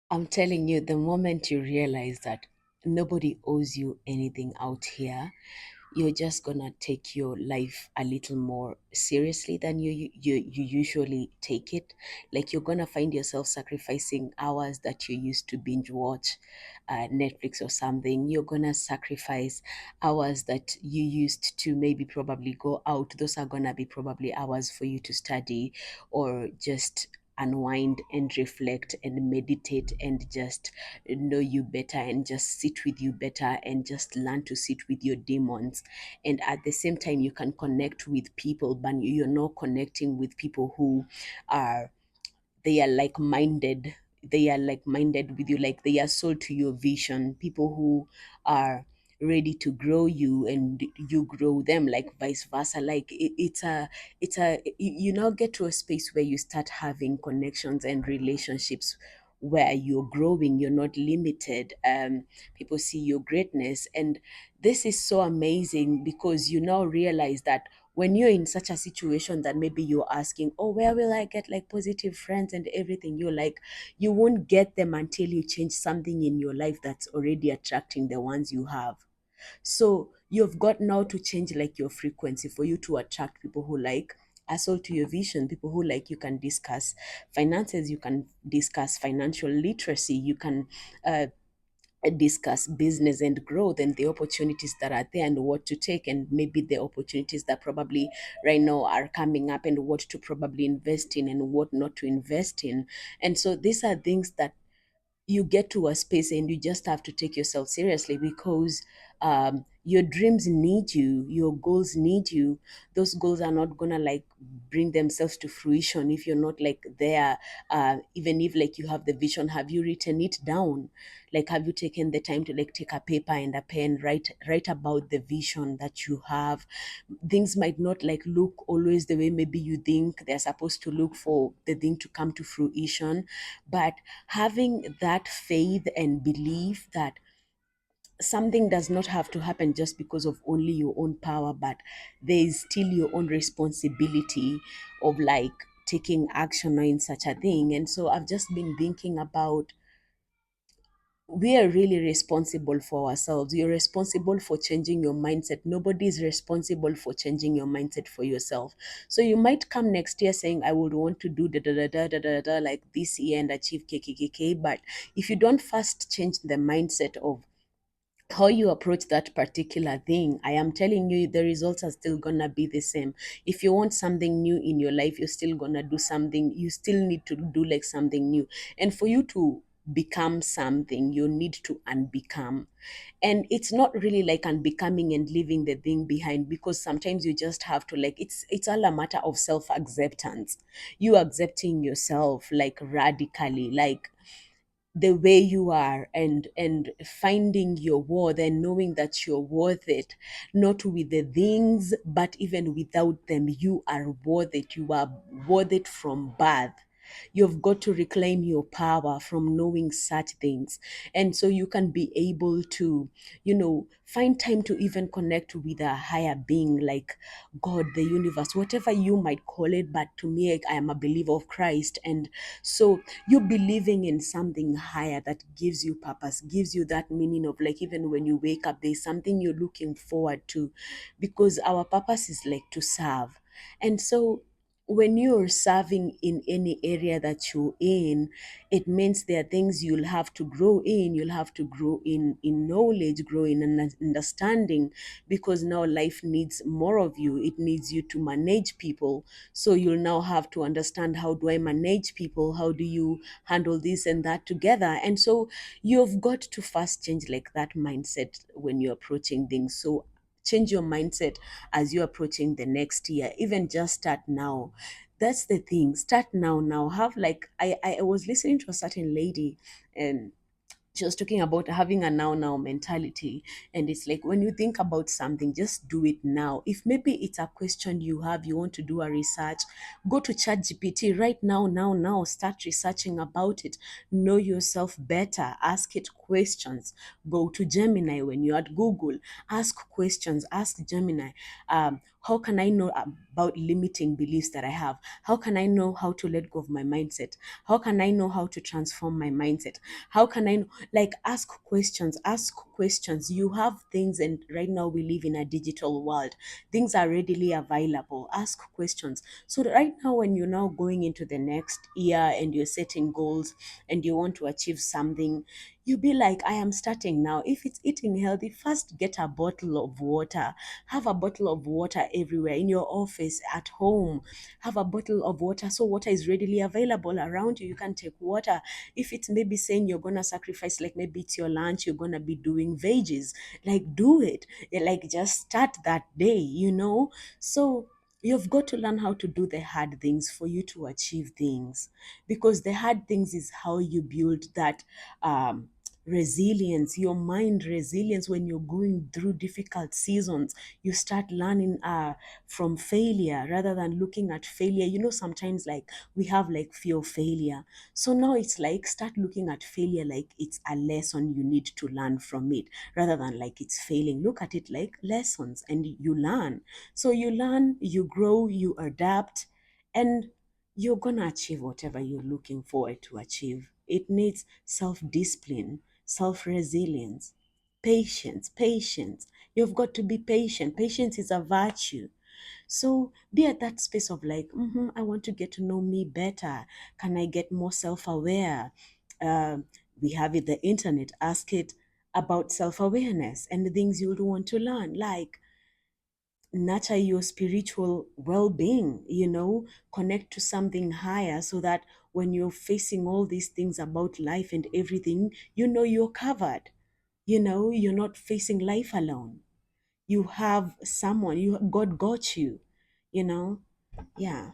I'm telling you, the moment you realize that nobody owes you anything out here, you're just gonna take your life a little more seriously than you usually take it. Like you're gonna find yourself sacrificing hours that you used to binge watch Netflix or something. You're gonna sacrifice hours that you used to maybe probably go out. Those are gonna be probably hours for you to study or just unwind and reflect and meditate and just know you better and just sit with you better and just learn to sit with your demons. And at the same time you can connect with people, but you're not connecting with people who are, they are like minded, they are like minded with you, like they are sold to your vision, people who are ready to grow you and you grow them, like vice versa. Like it's a you now get to a space where you start having connections and relationships where you're growing, you're not limited. People see your greatness, and this is so amazing because you now realize that when you're in such a situation that maybe you're asking, oh, where will I get like positive friends and everything, you're like, you won't get them until you change something in your life that's already attracting the ones you have. So you've got now to change like your frequency for you to attract people who like are sold to your vision, people who like you can discuss finances, you can discuss financial literacy, you can uh, discuss business and growth and the opportunities that are there and what to take, and maybe the opportunities that probably right now are coming up and what to probably invest in and what not to invest in. And so these are things that you get to a space and you just have to take yourself seriously because your dreams need you, your goals need you. Those goals are not gonna like bring themselves to fruition if you're not like there. Even if like you have the vision, have you written it down? Like have you taken the time to like take a paper and a pen, write about the vision that you have? Things might not like look always the way maybe you think they're supposed to look for the thing to come to fruition, but having that faith and belief that something does not have to happen just because of only your own power, but there is still your own responsibility of like taking action in such a thing. And so I've just been thinking about, we are really responsible for ourselves. You're responsible for changing your mindset. Nobody is responsible for changing your mindset for yourself. So you might come next year saying, I would want to do da da da da da da da like this year and achieve KKKK. But if you don't first change the mindset of how you approach that particular thing, I am telling you, the results are still gonna be the same. If you want something new in your life, you're still gonna do something, you still need to do like something new. And for you to become something, you need to unbecome. And it's not really like unbecoming and leaving the thing behind, because sometimes you just have to like, it's all a matter of self-acceptance. You accepting yourself like radically, like the way you are, and finding your worth and knowing that you're worth it, not with the things but even without them. You are worth it, you are worth it from birth. You've got to reclaim your power from knowing such things. And so you can be able to, find time to even connect with a higher being, like God, the universe, whatever you might call it. But to me, I am a believer of Christ. And so you believing in something higher that gives you purpose, gives you that meaning of like, even when you wake up, there's something you're looking forward to, because our purpose is like to serve. And so when you're serving in any area that you're in, it means there are things you'll have to grow in. You'll have to grow in knowledge, grow in understanding, because now life needs more of you. It needs you to manage people. So you'll now have to understand, how do I manage people? How do you handle this and that together? And so you've got to first change like that mindset when you're approaching things. So change your mindset as you're approaching the next year. Even just start now. That's the thing. Start now. Have like, I was listening to a certain lady, and she was talking about having a now mentality. And it's like, when you think about something, just do it now. If maybe it's a question you have, you want to do a research, go to ChatGPT right now. Start researching about it. Know yourself better, ask it questions. Go to Gemini when you're at Google. Ask questions. Ask Gemini, how can I know about limiting beliefs that I have? How can I know how to let go of my mindset? How can I know how to transform my mindset? How can I know? Like, ask questions, ask questions. You have things, and right now we live in a digital world. Things are readily available. Ask questions. So right now, when you're now going into the next year and you're setting goals and you want to achieve something, you be like, I am starting now. If it's eating healthy, first get a bottle of water. Have a bottle of water everywhere, in your office, at home. Have a bottle of water, so water is readily available around you. You can take water. If it's maybe saying you're gonna sacrifice, like maybe it's your lunch, you're gonna be doing veggies, like do it. Like just start that day, So you've got to learn how to do the hard things for you to achieve things, because the hard things is how you build that resilience, your mind resilience. When you're going through difficult seasons, you start learning from failure rather than looking at failure. Sometimes like we have like fear of failure. So now it's like start looking at failure like it's a lesson you need to learn from it, rather than like it's failing. Look at it like lessons and you learn. So you learn, you grow, you adapt, and you're gonna achieve whatever you're looking forward to achieve. It needs self-discipline, self-resilience, patience, patience. You've got to be patient. Patience is a virtue. So be at that space of like, I want to get to know me better. Can I get more self aware? We have it, the internet. Ask it about self awareness and the things you would want to learn, like nurture your spiritual well being, connect to something higher, so that when you're facing all these things about life and everything, you're covered. You're not facing life alone. You have someone, God got you, you know? Yeah.